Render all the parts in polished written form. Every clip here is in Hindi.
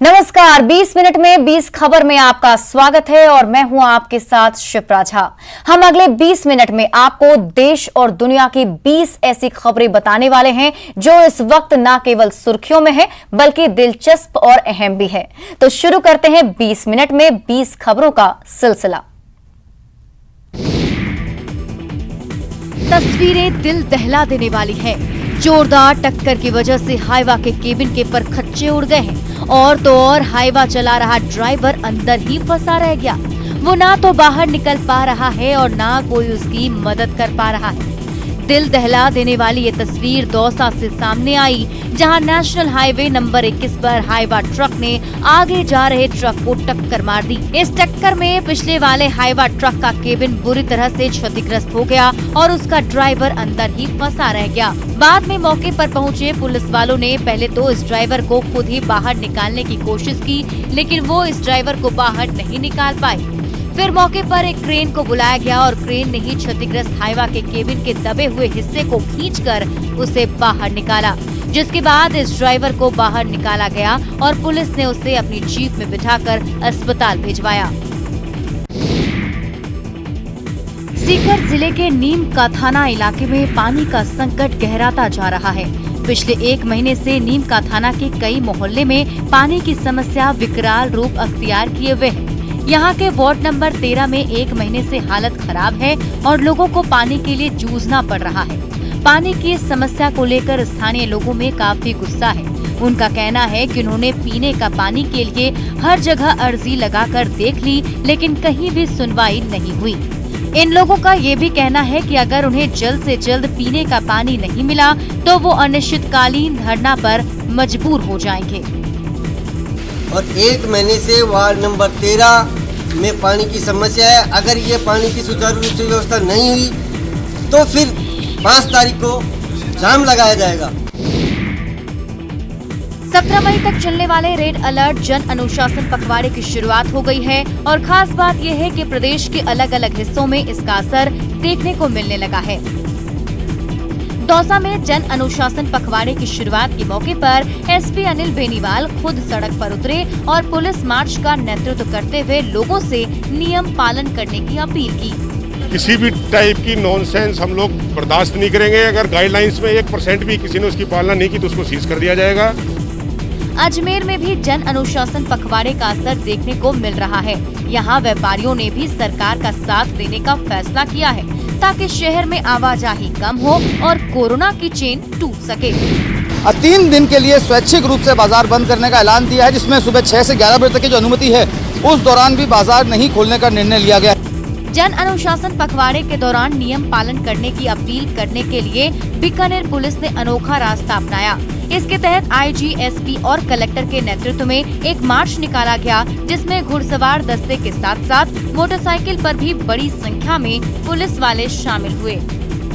नमस्कार, 20 मिनट में 20 खबर में आपका स्वागत है और मैं हूं आपके साथ शिप्रा झा। हम अगले 20 मिनट में आपको देश और दुनिया की 20 ऐसी खबरें बताने वाले हैं जो इस वक्त न केवल सुर्खियों में है बल्कि दिलचस्प और अहम भी है। तो शुरू करते हैं 20 मिनट में 20 खबरों का सिलसिला। तस्वीरें दिल दहला देने वाली हैं। जोरदार टक्कर की वजह से हाईवा के केबिन के पर खच्चे उड़ गए हैं और तो और हाईवा चला रहा ड्राइवर अंदर ही फंसा रह गया। वो ना तो बाहर निकल पा रहा है और ना कोई उसकी मदद कर पा रहा है। दिल दहला देने वाली ये तस्वीर दौसा से सामने आई, जहां नेशनल हाईवे नंबर 21 पर हाईवा ट्रक ने आगे जा रहे ट्रक को टक्कर मार दी। इस टक्कर में पिछले वाले हाईवा ट्रक का केबिन बुरी तरह से क्षतिग्रस्त हो गया और उसका ड्राइवर अंदर ही फंसा रह गया। बाद में मौके पर पहुंचे पुलिस वालों ने पहले तो इस ड्राइवर को खुद ही बाहर निकालने की कोशिश की, लेकिन वो इस ड्राइवर को बाहर नहीं निकाल पाए। फिर मौके पर एक क्रेन को बुलाया गया और क्रेन ने ही क्षतिग्रस्त हाईवा के केबिन के दबे हुए हिस्से को खींचकर उसे बाहर निकाला, जिसके बाद इस ड्राइवर को बाहर निकाला गया और पुलिस ने उसे अपनी जीप में बिठाकर अस्पताल भिजवाया। सीकर जिले के नीम का थाना इलाके में पानी का संकट गहराता जा रहा है। पिछले 1 महीने से नीम का थाना के कई मोहल्ले में पानी की समस्या विकराल रूप अख्तियार किए हुए है। यहाँ के वार्ड नंबर 13 में 1 महीने से हालत खराब है और लोगों को पानी के लिए जूझना पड़ रहा है। पानी की इस समस्या को लेकर स्थानीय लोगों में काफी गुस्सा है। उनका कहना है कि उन्होंने पीने का पानी के लिए हर जगह अर्जी लगाकर देख ली, लेकिन कहीं भी सुनवाई नहीं हुई। इन लोगों का ये भी कहना है कि अगर उन्हें जल्द से जल्द पीने का पानी नहीं मिला तो वो अनिश्चितकालीन धरना पर मजबूर हो जाएंगे। और 1 महीने से वार्ड नंबर 13 में पानी की समस्या है। अगर ये पानी की सुचारू रूप से व्यवस्था नहीं हुई तो फिर 5 तारीख को जाम लगाया जाएगा। 17 मई तक चलने वाले रेड अलर्ट जन अनुशासन पखवाड़े की शुरुआत हो गई है और खास बात यह है कि प्रदेश के अलग अलग हिस्सों में इसका असर देखने को मिलने लगा है। दौसा में जन अनुशासन पखवाड़े की शुरुआत के मौके पर एसपी अनिल बेनीवाल खुद सड़क पर उतरे और पुलिस मार्च का नेतृत्व करते हुए लोगों से नियम पालन करने की अपील की। किसी भी टाइप की नॉनसेंस हम लोग बर्दाश्त नहीं करेंगे। अगर गाइडलाइंस में 1% भी किसी ने उसकी पालना नहीं की तो उसको सीज कर दिया जाएगा। अजमेर में भी जन अनुशासन पखवाड़े का असर देखने को मिल रहा है। यहाँ व्यापारियों ने भी सरकार का साथ देने का फैसला किया है ताकि शहर में आवाजाही कम हो और कोरोना की चेन टूट सके। 3 दिन के लिए स्वैच्छिक रूप से बाजार बंद करने का ऐलान दिया है, जिसमें सुबह 6 से 11 बजे तक की जो अनुमति है उस दौरान भी बाजार नहीं खोलने का निर्णय लिया गया। जन अनुशासन पखवाड़े के दौरान नियम पालन करने की अपील करने के लिए बीकानेर पुलिस ने अनोखा रास्ता अपनाया। इसके तहत आईजी, एसपी और कलेक्टर के नेतृत्व में एक मार्च निकाला गया, जिसमें घुड़सवार दस्ते के साथ साथ मोटरसाइकिल पर भी बड़ी संख्या में पुलिस वाले शामिल हुए।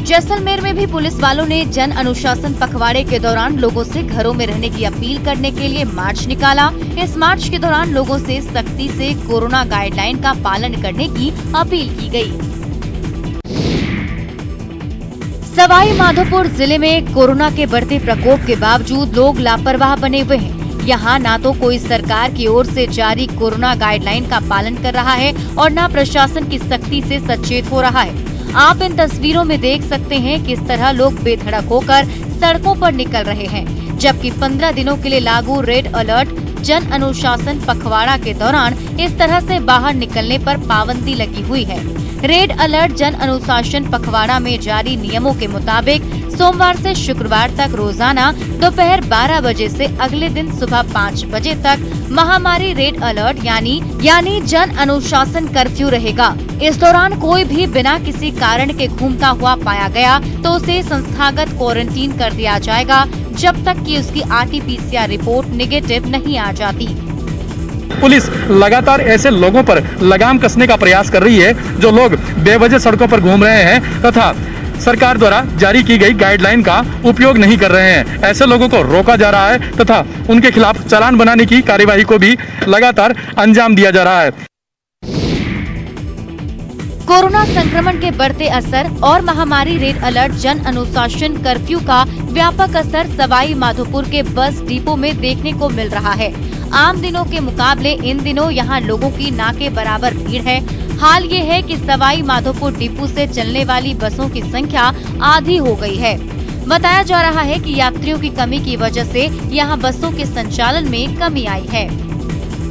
जैसलमेर में भी पुलिस वालों ने जन अनुशासन पखवाड़े के दौरान लोगों से घरों में रहने की अपील करने के लिए मार्च निकाला। इस मार्च के दौरान लोगों से सख्ती से कोरोना गाइडलाइन का पालन करने की अपील की गई। सवाई माधोपुर जिले में कोरोना के बढ़ते प्रकोप के बावजूद लोग लापरवाह बने हुए हैं। यहाँ ना तो कोई सरकार की ओर से जारी कोरोना गाइडलाइन का पालन कर रहा है और न प्रशासन की सख्ती से सचेत हो रहा है। आप इन तस्वीरों में देख सकते हैं किस तरह लोग बेधड़क होकर सड़कों पर निकल रहे हैं, जबकि 15 दिनों के लिए लागू रेड अलर्ट जन अनुशासन पखवाड़ा के दौरान इस तरह से बाहर निकलने पर पाबंदी लगी हुई है। रेड अलर्ट जन अनुशासन पखवाड़ा में जारी नियमों के मुताबिक सोमवार से शुक्रवार तक रोजाना दोपहर 12 बजे से अगले दिन सुबह 5 बजे तक महामारी रेड अलर्ट यानी जन अनुशासन कर्फ्यू रहेगा। इस दौरान कोई भी बिना किसी कारण के घूमता हुआ पाया गया तो उसे संस्थागत क्वारंटीन कर दिया जाएगा, जब तक कि उसकी RT-PCR रिपोर्ट नेगेटिव नहीं आ जाती। पुलिस लगातार ऐसे लोगों पर लगाम कसने का प्रयास कर रही है जो लोग बेवजह सड़कों पर घूम रहे हैं तथा सरकार द्वारा जारी की गई गाइडलाइन का उपयोग नहीं कर रहे हैं। ऐसे लोगों को रोका जा रहा है तथा उनके खिलाफ चालान बनाने की कार्यवाही को भी लगातार अंजाम दिया जा रहा है। कोरोना संक्रमण के बढ़ते असर और महामारी रेड अलर्ट, जन अनुशासन, कर्फ्यू का व्यापक असर सवाई माधोपुर के बस डिपो में देखने को मिल रहा है। आम दिनों के मुकाबले इन दिनों यहाँ लोगों की ना के बराबर भीड़ है। हाल ये है कि सवाई माधोपुर डिपो से चलने वाली बसों की संख्या आधी हो गई है। बताया जा रहा है कि यात्रियों की कमी की वजह से यहाँ बसों के संचालन में कमी आई है।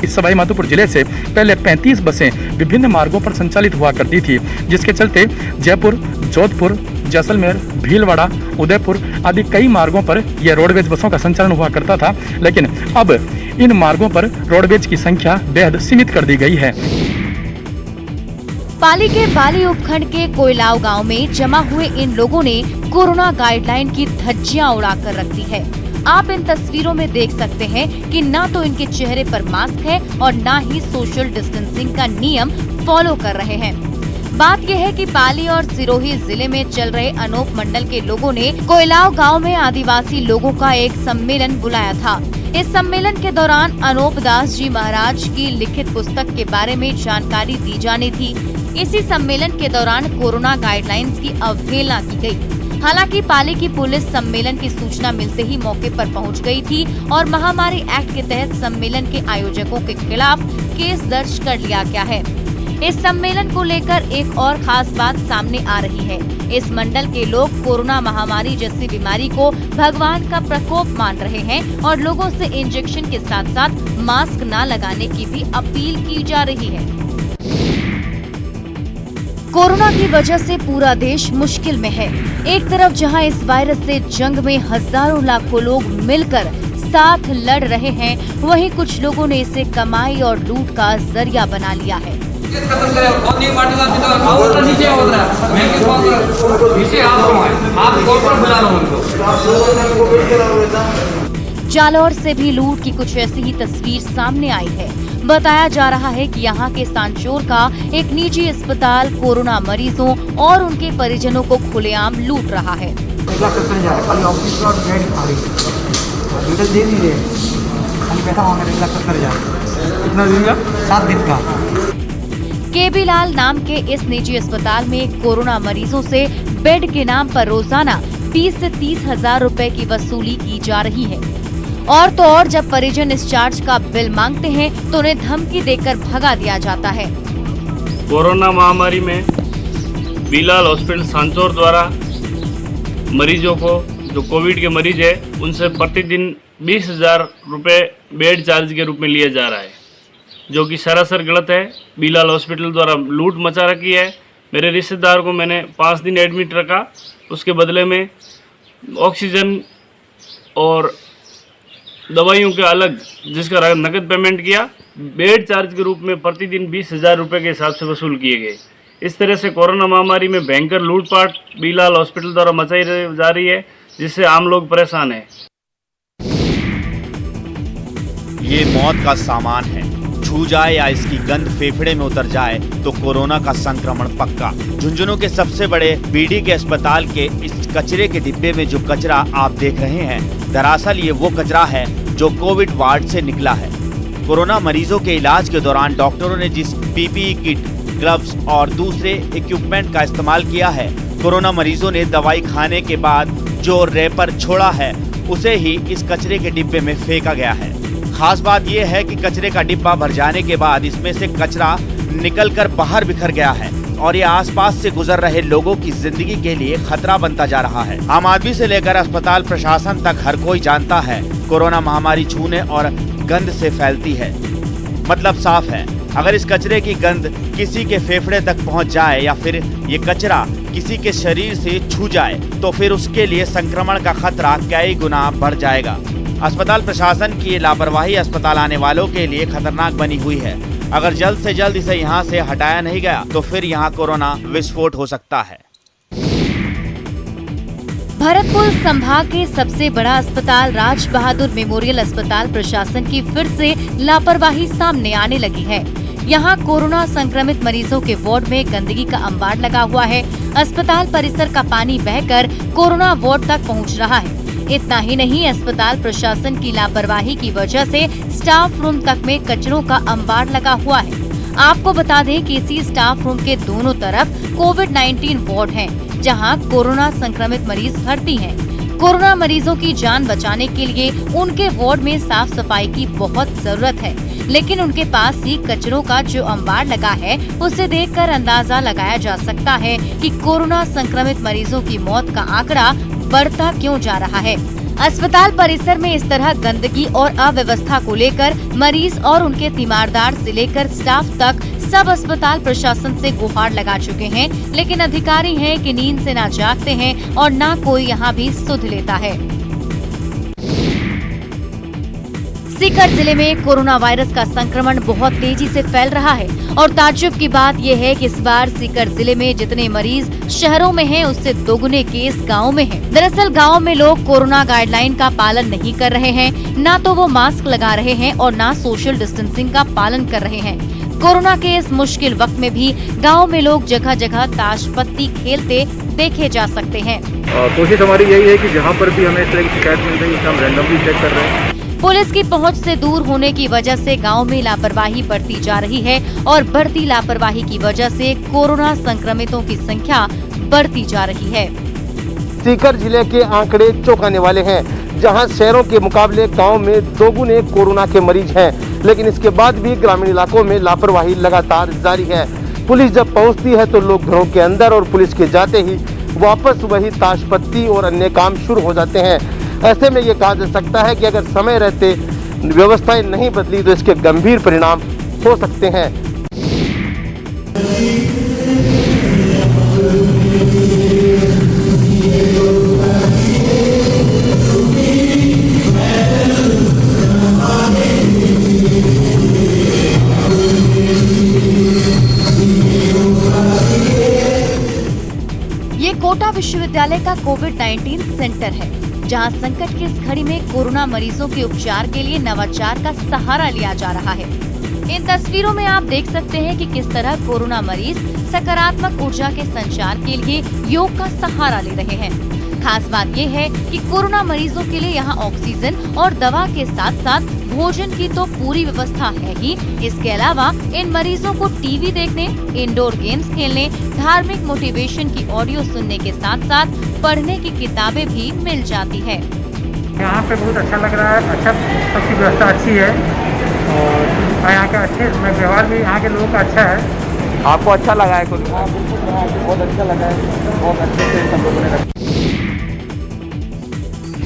सवाई माधोपुर जिले से पहले 35 बसें विभिन्न मार्गों पर संचालित हुआ करती थी, जिसके चलते जयपुर, जोधपुर, जैसलमेर, भीलवाड़ा, उदयपुर आदि कई मार्गों पर यह रोडवेज बसों का संचालन हुआ करता था। लेकिन अब इन मार्गों पर रोडवेज की संख्या बेहद सीमित कर दी गई है। पाली के बाली उपखंड के कोयलाव गांव में जमा हुए इन लोगों ने कोरोना गाइडलाइन की धज्जियां उड़ाकर रख दी है। आप इन तस्वीरों में देख सकते हैं कि ना तो इनके चेहरे पर मास्क है और ना ही सोशल डिस्टेंसिंग का नियम फॉलो कर रहे हैं। बात यह है कि पाली और सिरोही जिले में चल रहे अनोप मंडल के लोगों ने कोयलाव गांव में आदिवासी लोगों का एक सम्मेलन बुलाया था। इस सम्मेलन के दौरान अनोप दास जी महाराज की लिखित पुस्तक के बारे में जानकारी दी जानी थी। इसी सम्मेलन के दौरान कोरोना गाइडलाइंस की अवहेलना की गई। हालांकि पाली की पुलिस सम्मेलन की सूचना मिलते ही मौके पर पहुंच गई थी और महामारी एक्ट के तहत सम्मेलन के आयोजकों के खिलाफ केस दर्ज कर लिया गया है। इस सम्मेलन को लेकर एक और खास बात सामने आ रही है। इस मंडल के लोग कोरोना महामारी जैसी बीमारी को भगवान का प्रकोप मान रहे हैं और लोगों से इंजेक्शन के साथ साथ मास्क न लगाने की भी अपील की जा रही है। कोरोना की वजह से पूरा देश मुश्किल में है। एक तरफ जहां इस वायरस से जंग में हजारों लाखों लोग मिलकर साथ लड़ रहे हैं, वहीं कुछ लोगों ने इसे कमाई और लूट का जरिया बना लिया है। जालौर से भी लूट की कुछ ऐसी ही तस्वीर सामने आई है। बताया जा रहा है कि यहाँ के सांचौर का एक निजी अस्पताल कोरोना मरीजों और उनके परिजनों को खुलेआम लूट रहा है। केबी लाल नाम के इस निजी अस्पताल में कोरोना मरीजों से बेड के नाम पर रोजाना 20 से 30 हजार रुपए की वसूली की जा रही है। और तो और जब परिजन इस चार्ज का बिल मांगते हैं तो उन्हें धमकी देकर भगा दिया जाता है। कोरोना महामारी में बीलाल हॉस्पिटल सांचौर द्वारा मरीजों को, जो कोविड के मरीज है, उनसे प्रतिदिन 20,000 रुपये बेड चार्ज के रूप में लिया जा रहा है, जो कि सरासर गलत है। बीलाल हॉस्पिटल द्वारा लूट मचा रखी है। मेरे रिश्तेदार को मैंने 5 दिन एडमिट रखा, उसके बदले में ऑक्सीजन और दवाइयों के अलग जिसका नकद पेमेंट किया, बेड चार्ज के रूप में प्रतिदिन 20,000 रुपये के हिसाब से वसूल किए गए। इस तरह से कोरोना महामारी में भयंकर लूटपाट बीलाल हॉस्पिटल द्वारा मचाई जा रही है, जिससे आम लोग परेशान हैं। ये मौत का सामान है, छू जाए या इसकी गंध फेफड़े में उतर जाए तो कोरोना का संक्रमण पक्का। झुंझुनू के सबसे बड़े बीडी के अस्पताल के इस कचरे के डिब्बे में जो कचरा आप देख रहे हैं, दरअसल ये वो कचरा है जो कोविड वार्ड से निकला है। कोरोना मरीजों के इलाज के दौरान डॉक्टरों ने जिस पीपीई किट, ग्लव्स और दूसरे इक्विपमेंट का इस्तेमाल किया है, कोरोना मरीजों ने दवाई खाने के बाद जो रैपर छोड़ा है उसे ही इस कचरे के डिब्बे में फेंका गया है। खास बात यह है कि कचरे का डिब्बा भर जाने के बाद इसमें से कचरा निकलकर बाहर बिखर गया है और ये आसपास से गुजर रहे लोगों की जिंदगी के लिए खतरा बनता जा रहा है। आम आदमी से लेकर अस्पताल प्रशासन तक हर कोई जानता है कोरोना महामारी छूने और गंध से फैलती है। मतलब साफ है, अगर इस कचरे की गंध किसी के फेफड़े तक पहुंच जाए या फिर ये कचरा किसी के शरीर से छू जाए तो फिर उसके लिए संक्रमण का खतरा कई गुना बढ़ जाएगा। अस्पताल प्रशासन की ये लापरवाही अस्पताल आने वालों के लिए खतरनाक बनी हुई है। अगर जल्द से जल्द इसे यहाँ से हटाया नहीं गया तो फिर यहाँ कोरोना विस्फोट हो सकता है। भरतपुर संभाग के सबसे बड़ा अस्पताल राज बहादुर मेमोरियल अस्पताल प्रशासन की फिर से लापरवाही सामने आने लगी है। यहाँ कोरोना संक्रमित मरीजों के वार्ड में गंदगी का अंबार लगा हुआ है। अस्पताल परिसर का पानी बहकर कोरोना वार्ड तक पहुँच रहा है। इतना ही नहीं, अस्पताल प्रशासन की लापरवाही की वजह से स्टाफ रूम तक में कचरों का अंबार लगा हुआ है। आपको बता दें कि इसी स्टाफ रूम के दोनों तरफ कोविड-19 वार्ड हैं, जहां कोरोना संक्रमित मरीज भर्ती हैं। कोरोना मरीजों की जान बचाने के लिए उनके वार्ड में साफ सफाई की बहुत जरूरत है, लेकिन उनके पास ही कचरों का जो अंबार लगा है, उसे देखकर अंदाजा लगाया जा सकता है कि कोरोना संक्रमित मरीजों की मौत का आंकड़ा बढ़ता क्यों जा रहा है। अस्पताल परिसर में इस तरह गंदगी और अव्यवस्था को लेकर मरीज और उनके तीमारदार से लेकर स्टाफ तक सब अस्पताल प्रशासन से गुहार लगा चुके हैं, लेकिन अधिकारी हैं कि नींद से ना जागते हैं और ना कोई यहाँ भी सुध लेता है। सीकर जिले में कोरोना वायरस का संक्रमण बहुत तेजी से फैल रहा है और ताज्जुब की बात यह है कि इस बार सीकर जिले में जितने मरीज शहरों में हैं, उससे दोगुने केस गाँव में हैं। दरअसल गाँव में लोग कोरोना गाइडलाइन का पालन नहीं कर रहे हैं, ना तो वो मास्क लगा रहे हैं और ना सोशल डिस्टेंसिंग का पालन कर रहे हैं। कोरोना के इस मुश्किल वक्त में भी गांव में लोग जगह जगह ताश पत्ती खेलते देखे जा सकते हैं। कोशिश हमारी यही है कि जहां पर भी हमें इस तरह की शिकायत मिल रही है, हम रैंडमली चेक कर रहे हैं। पुलिस की पहुंच से दूर होने की वजह से गांव में लापरवाही बढ़ती जा रही है और बढ़ती लापरवाही की वजह से कोरोना संक्रमितों की संख्या बढ़ती जा रही है। सीकर जिले के आंकड़े चौंकाने वाले हैं, जहां शहरों के मुकाबले गांव में दोगुने कोरोना के मरीज हैं, लेकिन इसके बाद भी ग्रामीण इलाकों में लापरवाही लगातार जारी है। पुलिस जब पहुंचती है तो लोग घरों के अंदर और पुलिस के जाते ही वापस वही ताश पत्ती और अन्य काम शुरू हो जाते हैं। ऐसे में ये कहा जा सकता है कि अगर समय रहते व्यवस्थाएं नहीं बदली तो इसके गंभीर परिणाम हो सकते हैं। ये कोटा विश्वविद्यालय का कोविड-19 सेंटर है, जहां संकट की इस घड़ी में कोरोना मरीजों के उपचार के लिए नवाचार का सहारा लिया जा रहा है। इन तस्वीरों में आप देख सकते हैं कि किस तरह कोरोना मरीज सकारात्मक ऊर्जा के संचार के लिए योग का सहारा ले रहे हैं। खास बात यह है कि कोरोना मरीजों के लिए यहाँ ऑक्सीजन और दवा के साथ साथ भोजन की तो पूरी व्यवस्था है ही। इसके अलावा इन मरीजों को टीवी देखने, इंडोर गेम्स खेलने, धार्मिक मोटिवेशन की ऑडियो सुनने के साथ साथ पढ़ने की किताबें भी मिल जाती है। यहाँ पे बहुत अच्छा लग रहा है, अच्छा सबकी व्यवस्था अच्छी है और यहाँ का अच्छे व्यवहार भी यहाँ के लोगों का अच्छा है। आपको अच्छा लगा है? बहुत अच्छा लगा है, बहुत अच्छे से सब लोगों ने।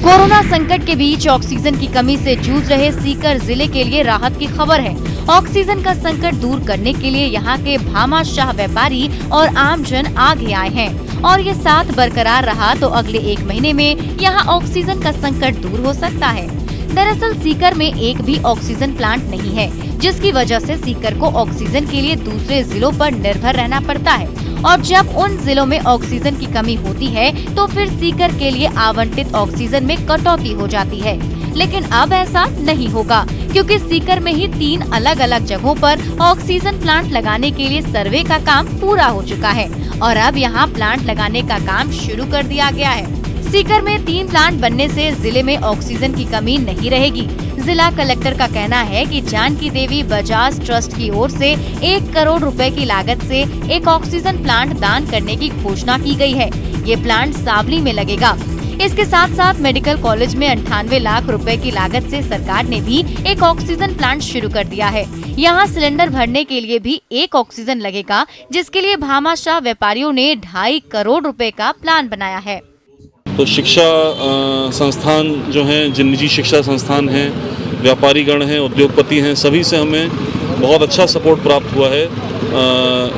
कोरोना संकट के बीच ऑक्सीजन की कमी से जूझ रहे सीकर जिले के लिए राहत की खबर है। ऑक्सीजन का संकट दूर करने के लिए यहाँ के भामाशाह व्यापारी और आमजन आगे आए हैं और ये साथ बरकरार रहा तो अगले 1 महीने में यहाँ ऑक्सीजन का संकट दूर हो सकता है। दरअसल सीकर में एक भी ऑक्सीजन प्लांट नहीं है, जिसकी वजह से सीकर को ऑक्सीजन के लिए दूसरे जिलों पर निर्भर रहना पड़ता है और जब उन जिलों में ऑक्सीजन की कमी होती है तो फिर सीकर के लिए आवंटित ऑक्सीजन में कटौती हो जाती है। लेकिन अब ऐसा नहीं होगा, क्योंकि सीकर में ही 3 अलग अलग जगहों पर ऑक्सीजन प्लांट लगाने के लिए सर्वे का काम पूरा हो चुका है और अब यहाँ प्लांट लगाने का काम शुरू कर दिया गया है। सीकर में 3 प्लांट बनने से जिले में ऑक्सीजन की कमी नहीं रहेगी। जिला कलेक्टर का कहना है कि जानकी देवी बजाज ट्रस्ट की ओर से 1 करोड़ रुपए की लागत से एक ऑक्सीजन प्लांट दान करने की घोषणा की गई है। ये प्लांट सावली में लगेगा। इसके साथ साथ मेडिकल कॉलेज में 98 लाख रुपए की लागत से सरकार ने भी एक ऑक्सीजन प्लांट शुरू कर दिया है। यहाँ सिलेंडर भरने के लिए भी एक ऑक्सीजन लगेगा, जिसके लिए भामाशाह व्यापारियों ने 2.5 करोड़ रुपए का प्लान बनाया है। तो शिक्षा संस्थान जो हैं, जिन निजी शिक्षा संस्थान हैं, व्यापारीगण हैं, उद्योगपति हैं, सभी से हमें बहुत अच्छा सपोर्ट प्राप्त हुआ है।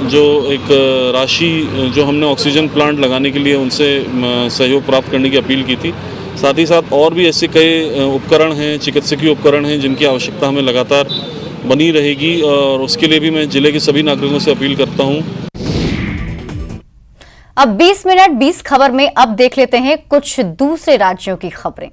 जो एक राशि जो हमने ऑक्सीजन प्लांट लगाने के लिए उनसे सहयोग प्राप्त करने की अपील की थी, साथ ही साथ और भी ऐसे कई उपकरण हैं, चिकित्सकीय उपकरण हैं, जिनकी आवश्यकता हमें लगातार बनी रहेगी और उसके लिए भी मैं जिले के सभी नागरिकों से अपील करता हूँ। अब 20 मिनट 20 खबर में अब देख लेते हैं कुछ दूसरे राज्यों की खबरें।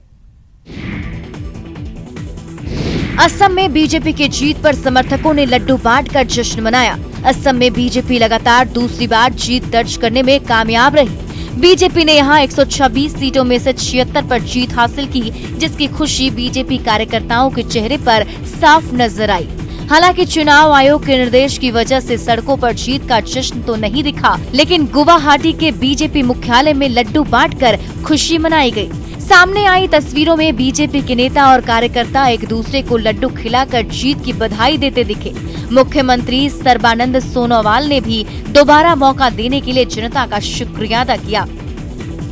असम में बीजेपी की जीत पर समर्थकों ने लड्डू बांटकर जश्न मनाया। असम में बीजेपी लगातार दूसरी बार जीत दर्ज करने में कामयाब रही। बीजेपी ने यहां 126 सीटों में से 76 पर जीत हासिल की, जिसकी खुशी बीजेपी कार्यकर्ताओं के चेहरे पर साफ नजर आई। हालांकि चुनाव आयोग के निर्देश की वजह से सड़कों पर जीत का जश्न तो नहीं दिखा, लेकिन गुवाहाटी के बीजेपी मुख्यालय में लड्डू बांटकर खुशी मनाई गई। सामने आई तस्वीरों में बीजेपी के नेता और कार्यकर्ता एक दूसरे को लड्डू खिलाकर जीत की बधाई देते दिखे। मुख्यमंत्री सर्बानंद सोनोवाल ने भी दोबारा मौका देने के लिए जनता का शुक्रिया अदा किया।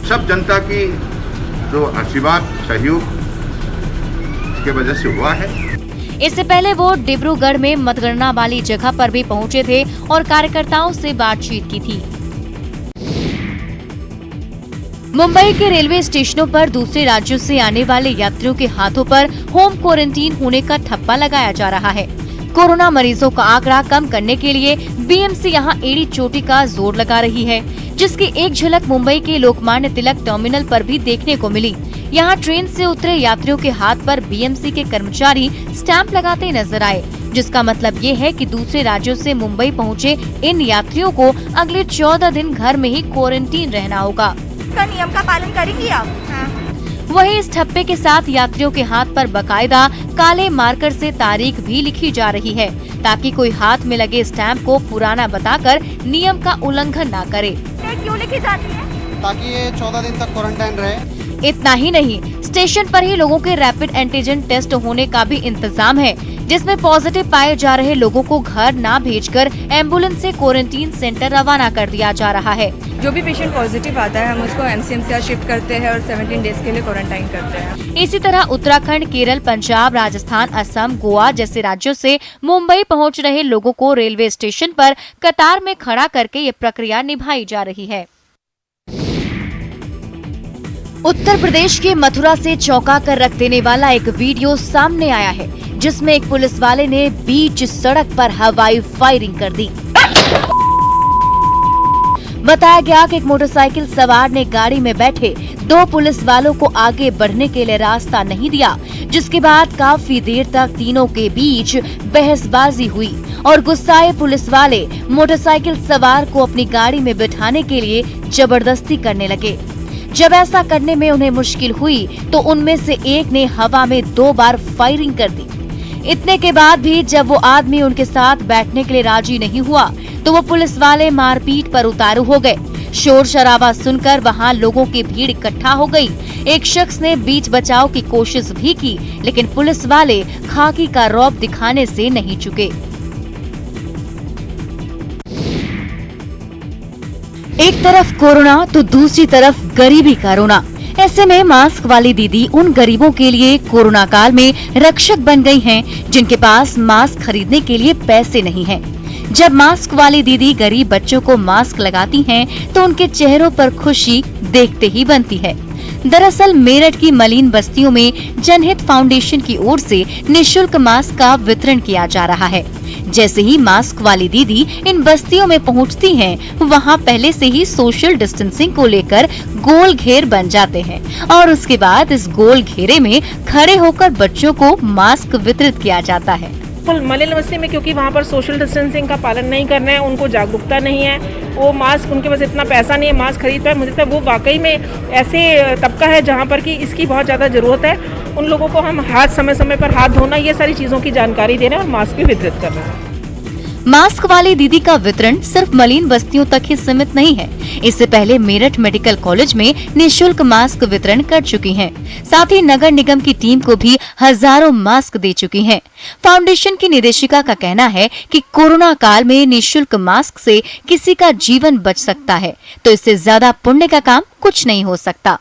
सब जनता की जो आशीर्वाद सहयोग इसके वजह से हुआ है। इससे पहले वो डिब्रूगढ़ में मतगणना वाली जगह पर भी पहुंचे थे और कार्यकर्ताओं से बातचीत की थी। मुंबई के रेलवे स्टेशनों पर दूसरे राज्यों से आने वाले यात्रियों के हाथों पर होम क्वारंटीन होने का ठप्पा लगाया जा रहा है। कोरोना मरीजों का आंकड़ा कम करने के लिए बीएमसी यहां एड़ी चोटी का जोर लगा रही है, जिसकी एक झलक मुंबई के लोकमान्य तिलक टर्मिनल पर भी देखने को मिली। यहां ट्रेन से उतरे यात्रियों के हाथ पर बीएमसी के कर्मचारी स्टैंप लगाते नजर आए, जिसका मतलब ये है कि दूसरे राज्यों से मुंबई पहुंचे इन यात्रियों को अगले 14 दिन घर में ही क्वारंटीन रहना होगा। नियम का पालन करेंगी आप? वहीं इस ठप्पे के साथ यात्रियों के हाथ पर बकायदा काले मार्कर से तारीख भी लिखी जा रही है, ताकि कोई हाथ में लगे स्टैंप को पुराना बताकर नियम का उल्लंघन न करे। क्यों लिखी जाती है? ताकि ये 14 दिन तक क्वारंटाइन रहे। इतना ही नहीं, स्टेशन पर ही लोगों के रैपिड एंटीजन टेस्ट होने का भी इंतजाम है, जिसमें पॉजिटिव पाए जा रहे लोगों को घर न भेजकर एम्बुलेंस से क्वारंटीन सेंटर रवाना कर दिया जा रहा है। जो भी पेशेंट पॉजिटिव आता है हम उसको एमसीएमसीआर शिफ्ट करते हैं और 17 डेज के लिए क्वारंटाइन करते हैं। इसी तरह उत्तराखंड, केरल, पंजाब, राजस्थान, असम, गोवा जैसे राज्यों से मुंबई पहुंच रहे लोगों को रेलवे स्टेशन पर कतार में खड़ा करके ये प्रक्रिया निभाई जा रही है। उत्तर प्रदेश के मथुरा से चौंका कर रख देने वाला एक वीडियो सामने आया है, जिसमें एक पुलिस वाले ने बीच सड़क पर हवाई फायरिंग कर दी। बताया गया कि एक मोटरसाइकिल सवार ने गाड़ी में बैठे 2 पुलिस वालों को आगे बढ़ने के लिए रास्ता नहीं दिया, जिसके बाद काफी देर तक तीनों के बीच बहसबाजी हुई और गुस्साए पुलिस वाले मोटरसाइकिल सवार को अपनी गाड़ी में बिठाने के लिए जबरदस्ती करने लगे। जब ऐसा करने में उन्हें मुश्किल हुई तो उनमें से एक ने हवा में 2 बार फायरिंग कर दी। इतने के बाद भी जब वो आदमी उनके साथ बैठने के लिए राजी नहीं हुआ तो वो पुलिस वाले मारपीट पर उतारू हो गए। शोर शराबा सुनकर वहां लोगों की भीड़ इकट्ठा हो गई। एक शख्स ने बीच बचाव की कोशिश भी की, लेकिन पुलिस वाले खाकी का रौब दिखाने से नहीं चुके। एक तरफ कोरोना तो दूसरी तरफ गरीबी का रोना। ऐसे में मास्क वाली दीदी उन गरीबों के लिए कोरोना काल में रक्षक बन गई हैं, जिनके पास मास्क खरीदने के लिए पैसे नहीं हैं। जब मास्क वाली दीदी गरीब बच्चों को मास्क लगाती हैं, तो उनके चेहरों पर खुशी देखते ही बनती है। दरअसल मेरठ की मलिन बस्तियों में जनहित फाउंडेशन की ओर से निःशुल्क मास्क का वितरण किया जा रहा है। जैसे ही मास्क वाली दीदी इन बस्तियों में पहुंचती हैं, वहां पहले से ही सोशल डिस्टेंसिंग को लेकर गोल घेर बन जाते हैं और उसके बाद इस गोल घेरे में खड़े होकर बच्चों को मास्क वितरित किया जाता है। मलिन बस्ती में क्योंकि वहाँ पर सोशल डिस्टेंसिंग का पालन नहीं करना है, उनको जागरूकता नहीं है, वो मास्क उनके पास इतना पैसा नहीं है मास्क खरीद पाए। मुझे लगता है वो वाकई में ऐसे तबका है जहाँ पर कि इसकी बहुत ज़्यादा ज़रूरत है। उन लोगों को हम समय समय पर हाथ धोना, ये सारी चीज़ों की जानकारी दे रहे हैं और मास्क भी वितरित कर रहे हैं। मास्क वाली दीदी का वितरण सिर्फ मलिन बस्तियों तक ही सीमित नहीं है। इससे पहले मेरठ मेडिकल कॉलेज में निःशुल्क मास्क वितरण कर चुकी हैं। साथ ही नगर निगम की टीम को भी हजारों मास्क दे चुकी हैं। फाउंडेशन की निदेशिका का कहना है कि कोरोना काल में निःशुल्क मास्क से किसी का जीवन बच सकता है, तो इससे ज्यादा पुण्य का काम कुछ नहीं हो सकता।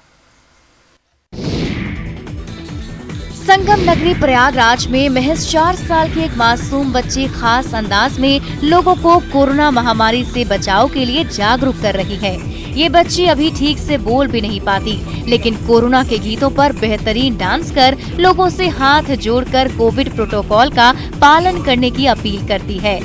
संगम नगरी प्रयागराज में महज 4 साल की एक मासूम बच्ची खास अंदाज में लोगों को कोरोना महामारी से बचाव के लिए जागरूक कर रही है। ये बच्ची अभी ठीक से बोल भी नहीं पाती, लेकिन कोरोना के गीतों पर बेहतरीन डांस कर लोगों से हाथ जोड़कर कोविड प्रोटोकॉल का पालन करने की अपील करती है।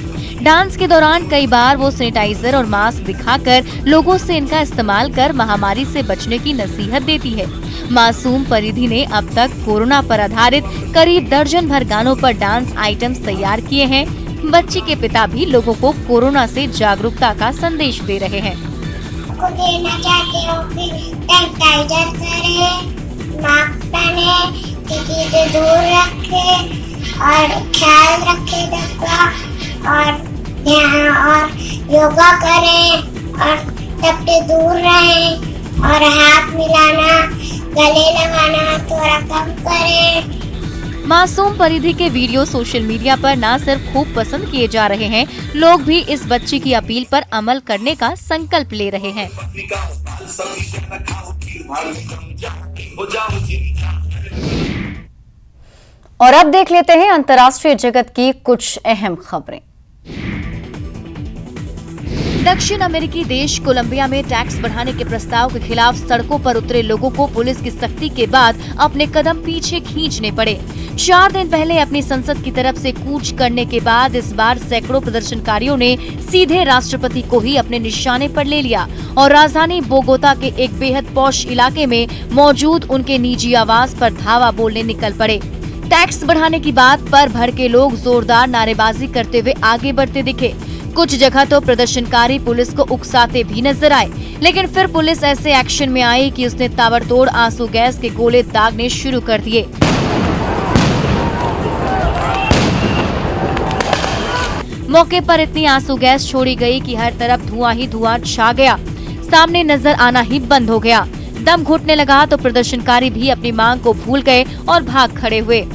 डांस के दौरान कई बार वो सैनिटाइजर और मास्क दिखाकर लोगों से इनका इस्तेमाल कर महामारी से बचने की नसीहत देती है। मासूम परिधि ने अब तक कोरोना पर आधारित करीब दर्जन भर गानों पर डांस आइटम्स तैयार किए हैं। बच्ची के पिता भी लोगों को कोरोना से जागरूकता का संदेश दे रहे हैं। देना चाहते हो कि सैनिटाइजर करें, मास्क पहने, चीजें दूर रखें और ख्याल रखें। योगा करें और सबसे दूर रहें और हाथ मिलाना, गले लगाना थोड़ा कम करें। मासूम परिधि के वीडियो सोशल मीडिया पर न सिर्फ खूब पसंद किए जा रहे हैं, लोग भी इस बच्ची की अपील पर अमल करने का संकल्प ले रहे हैं। और अब देख लेते हैं अंतर्राष्ट्रीय जगत की कुछ अहम खबरें। दक्षिण अमेरिकी देश कोलंबिया में टैक्स बढ़ाने के प्रस्ताव के खिलाफ सड़कों पर उतरे लोगों को पुलिस की सख्ती के बाद अपने कदम पीछे खींचने पड़े। 4 दिन पहले अपनी संसद की तरफ से कूच करने के बाद इस बार सैकड़ों प्रदर्शनकारियों ने सीधे राष्ट्रपति को ही अपने निशाने पर ले लिया और राजधानी बोगोता के एक बेहद पॉश इलाके में मौजूद उनके निजी आवास पर धावा बोलने निकल पड़े। टैक्स बढ़ाने की बात पर भड़के लोग जोरदार नारेबाजी करते हुए आगे बढ़ते दिखे। कुछ जगह तो प्रदर्शनकारी पुलिस को उकसाते भी नजर आए, लेकिन फिर पुलिस ऐसे एक्शन में आई कि उसने ताबड़तोड़ आंसू गैस के गोले दागने शुरू कर दिए। मौके पर इतनी आंसू गैस छोड़ी गई कि हर तरफ धुआं ही धुआं छा गया, सामने नजर आना ही बंद हो गया। दम घुटने लगा तो प्रदर्शनकारी भी अपनी मांग को भूल गए और भाग खड़े हुए।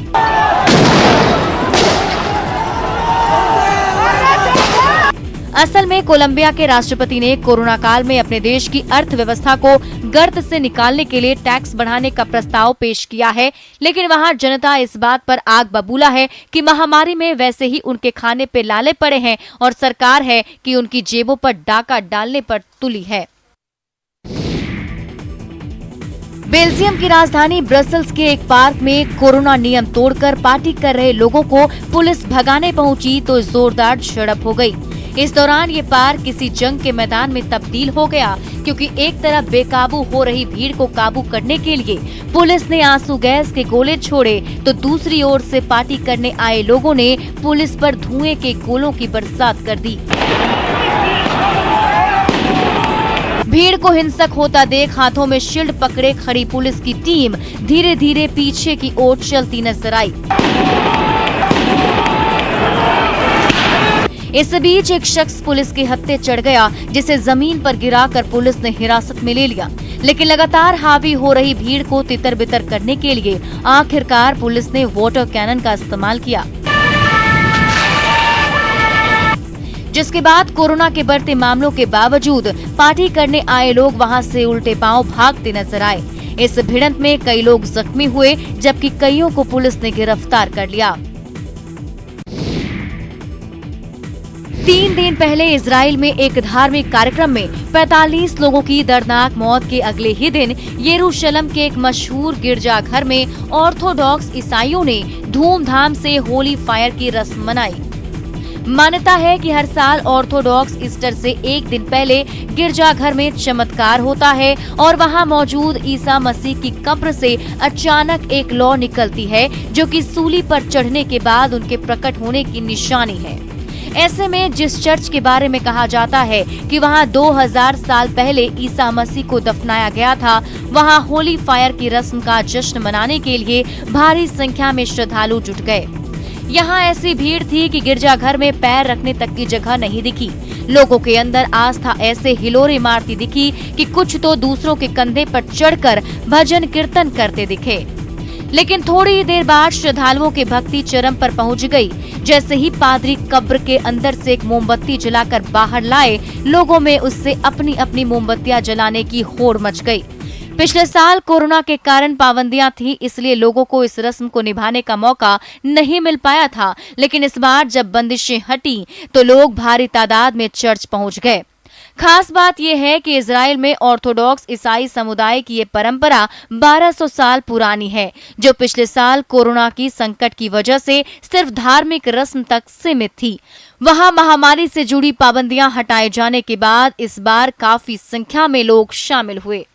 असल में कोलंबिया के राष्ट्रपति ने कोरोना काल में अपने देश की अर्थव्यवस्था को गर्त से निकालने के लिए टैक्स बढ़ाने का प्रस्ताव पेश किया है, लेकिन वहां जनता इस बात पर आग बबूला है कि महामारी में वैसे ही उनके खाने पे लाले पड़े हैं और सरकार है कि उनकी जेबों पर डाका डालने पर तुली है। बेल्जियम की राजधानी ब्रसल्स के एक पार्क में कोरोना नियम तोड़कर पार्टी कर रहे लोगों को पुलिस भगाने पहुंची तो जोरदार झड़प हो गई। इस दौरान ये पार्क किसी जंग के मैदान में तब्दील हो गया, क्योंकि एक तरफ बेकाबू हो रही भीड़ को काबू करने के लिए पुलिस ने आंसू गैस के गोले छोड़े तो दूसरी ओर से पार्टी करने आए लोगों ने पुलिस पर धुएं के गोलों की बरसात कर दी। भीड़ को हिंसक होता देख हाथों में शील्ड पकड़े खड़ी पुलिस की टीम धीरे धीरे पीछे की ओर चलती नजर आई। इस बीच एक शख्स पुलिस के हत्थे चढ़ गया, जिसे जमीन पर गिराकर पुलिस ने हिरासत में ले लिया। लेकिन लगातार हावी हो रही भीड़ को तितर बितर करने के लिए आखिरकार पुलिस ने वाटर कैनन का इस्तेमाल किया, जिसके बाद कोरोना के बढ़ते मामलों के बावजूद पार्टी करने आए लोग वहां से उल्टे पांव भागते नजर आए। इस भिड़ंत में कई लोग जख्मी हुए, जबकि कईयों को पुलिस ने गिरफ्तार कर लिया। 3 दिन पहले इजराइल में एक धार्मिक कार्यक्रम में 45 लोगों की दर्दनाक मौत के अगले ही दिन यरूशलेम के एक मशहूर गिरजाघर में ऑर्थोडॉक्स ईसाइयों ने धूमधाम से होली फायर की रस्म मनाई। मान्यता है कि हर साल ऑर्थोडॉक्स ईस्टर से एक दिन पहले गिरजाघर में चमत्कार होता है और वहां मौजूद ईसा मसीह की कब्र से अचानक एक लौ निकलती है, जो कि सूली पर चढ़ने के बाद उनके प्रकट होने की निशानी है। ऐसे में जिस चर्च के बारे में कहा जाता है कि वहां 2000 साल पहले ईसा मसीह को दफनाया गया था, वहां होली फायर की रस्म का जश्न मनाने के लिए भारी संख्या में श्रद्धालु जुट गए। यहाँ ऐसी भीड़ थी कि गिरजाघर में पैर रखने तक की जगह नहीं दिखी। लोगों के अंदर आस्था ऐसे हिलोरे मारती दिखी कि कुछ तो दूसरों के कंधे पर चढ़कर भजन कीर्तन करते दिखे। लेकिन थोड़ी देर बाद श्रद्धालुओं की भक्ति चरम पर पहुंच गई। जैसे ही पादरी कब्र के अंदर से एक मोमबत्ती जलाकर बाहर लाए, लोगों में उससे अपनी अपनी मोमबत्तियां जलाने की होड़ मच गई। पिछले साल कोरोना के कारण पाबंदियां थी, इसलिए लोगों को इस रस्म को निभाने का मौका नहीं मिल पाया था। लेकिन इस बार जब बंदिशें हटी तो लोग भारी तादाद में चर्च पहुंच गए। खास बात यह है कि इजराइल में ऑर्थोडॉक्स ईसाई समुदाय की ये परंपरा 1200 साल पुरानी है, जो पिछले साल कोरोना की संकट की वजह से सिर्फ धार्मिक रस्म तक सीमित थी। वहां महामारी से जुड़ी पाबंदियां हटाए जाने के बाद इस बार काफी संख्या में लोग शामिल हुए।